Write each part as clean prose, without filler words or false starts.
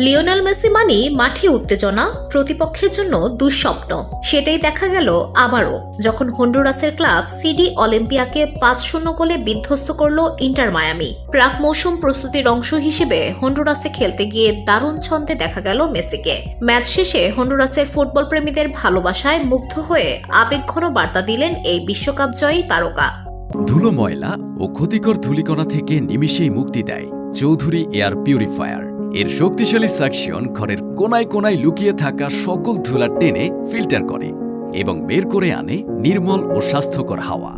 Lionel Messi মানি মাঠে উত্তেজনা, প্রতিপক্ষের জন্য দুঃস্বপ্ন। সেটাই দেখা গেল আবারও যখন হন্ডুরাসের ক্লাব সিডি অলিম্পিয়াকে ৫-০ গোলে বিধ্বস্ত করল ইন্টার মায়ামি। প্রাক মৌসুম প্রস্তুতির অংশ হিসেবে হন্ডুরাসে খেলতে গিয়ে দারুণ ছন্দে দেখা গেল মেসিকে। ম্যাচ শেষে হন্ডুরাসের ফুটবল প্রেমীদের ভালোবাসায় মুগ্ধ হয়ে আবেগঘন বার্তা দিলেন এই বিশ্বকাপ জয়ী তারকা। ধুলো, ময়লা ও ক্ষতিকর ধূলিকণা থেকে নিমিষেই মুক্তি দেয় চৌধুরী এয়ার পিউরিফায়ার। এর শক্তিশালী সাকশন ঘরের কোনায় কোনায় লুকিয়ে থাকা সকল ধুলা টেনে ফিল্টার করে এবং বের করে আনে নির্মল ও স্বাস্থ্যকর হাওয়া।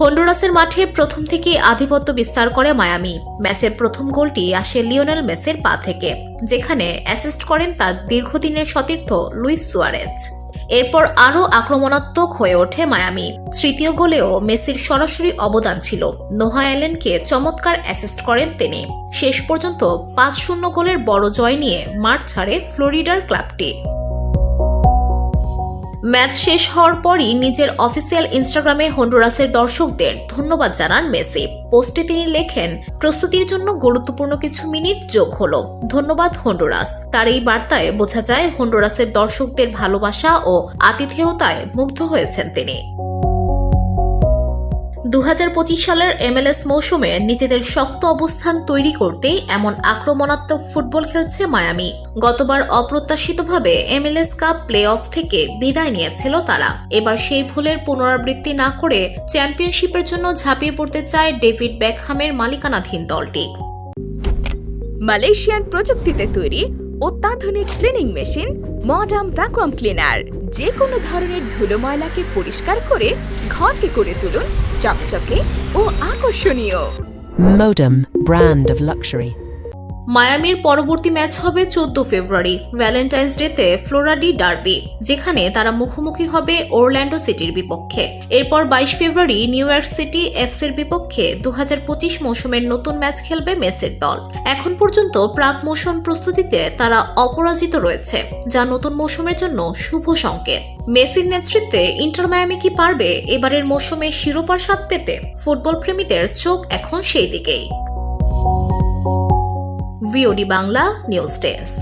হন্ডুরাসের মাঠে প্রথম থেকেই আধিপত্য বিস্তার করে মায়ামি। ম্যাচের প্রথম গোলটি আসে লিওনেল মেসির পা থেকে, যেখানে অ্যাসিস্ট করেন তার দীর্ঘদিনের সতীর্থ লুইস সুয়ারেজ। এরপর আরও আক্রমণাত্মক হয়ে ওঠে মায়ামি। তৃতীয় গোলেও মেসির সরাসরি অবদান ছিল। নোহা অ্যালেনকে চমৎকার অ্যাসিস্ট করেন তিনি। শেষ পর্যন্ত ৫-০ গোলের বড় জয় নিয়ে মাঠ ছাড়ে ফ্লোরিডার ক্লাবটি। ম্যাচ শেষ হওয়ার পরই নিজের অফিসিয়াল ইনস্টাগ্রামে হন্ডুরাসের দর্শকদের ধন্যবাদ জানান মেসি। পোস্টে তিনি লেখেন, প্রস্তুতির জন্য গুরুত্বপূর্ণ কিছু মিনিট যোগ হলো, ধন্যবাদ হন্ডুরাস। তার এই বার্তায় বোঝা যায় হন্ডুরাসের দর্শকদের ভালোবাসা ও আতিথেয়তায় মুগ্ধ হয়েছেন তিনি। ২০২৫ সালের MLS মৌসুমে নিজেদের শক্ত অবস্থান তৈরি করতেই এমন আক্রমণাত্মক ফুটবল খেলছে মায়ামি। গতবার অপ্রত্যাশিতভাবে MLS কাপ প্লে অফ থেকে বিদায় নিয়েছিল তারা। এবার সেই ভুলের পুনরাবৃত্তি না করে চ্যাম্পিয়নশিপের জন্য ঝাঁপিয়ে পড়তে চায় ডেভিড বেকহামের মালিকানাধীন দলটি। মালয়েশিয়ান প্রযুক্তিতে তৈরি অত্যাধুনিক cleaning machine modern vacuum cleaner যে কোনো ধরনের ধুলো ময়লাকে পরিষ্কার করে ঘরকে করে তুলুন চকচকে ও আকর্ষণীয়। Modem, brand of luxury. মায়ামির পরবর্তী ম্যাচ হবে ১৪ ফেব্রুয়ারি ভ্যালেন্টাইন্স ডেতে ফ্লোরাডি ডার্বি, যেখানে তারা মুখোমুখি হবে অরল্যান্ডো সিটির বিপক্ষে। এরপর ২২ ফেব্রুয়ারি নিউ ইয়র্ক সিটি এফসির বিপক্ষে ২০২৫ মৌসুমের নতুন ম্যাচ খেলবে মেসির দল। এখন পর্যন্ত প্রাক মৌসুম প্রস্তুতিতে তারা অপরাজিত রয়েছে, যা নতুন মৌসুমের জন্য শুভ সংকেত। মেসির নেতৃত্বে ইন্টার মায়ামি কি পারবে এবারের মৌসুমে শিরোপার স্বাদ পেতে? ফুটবল প্রেমীদের চোখ এখন সেই দিকেই। VOD Bangla news desk.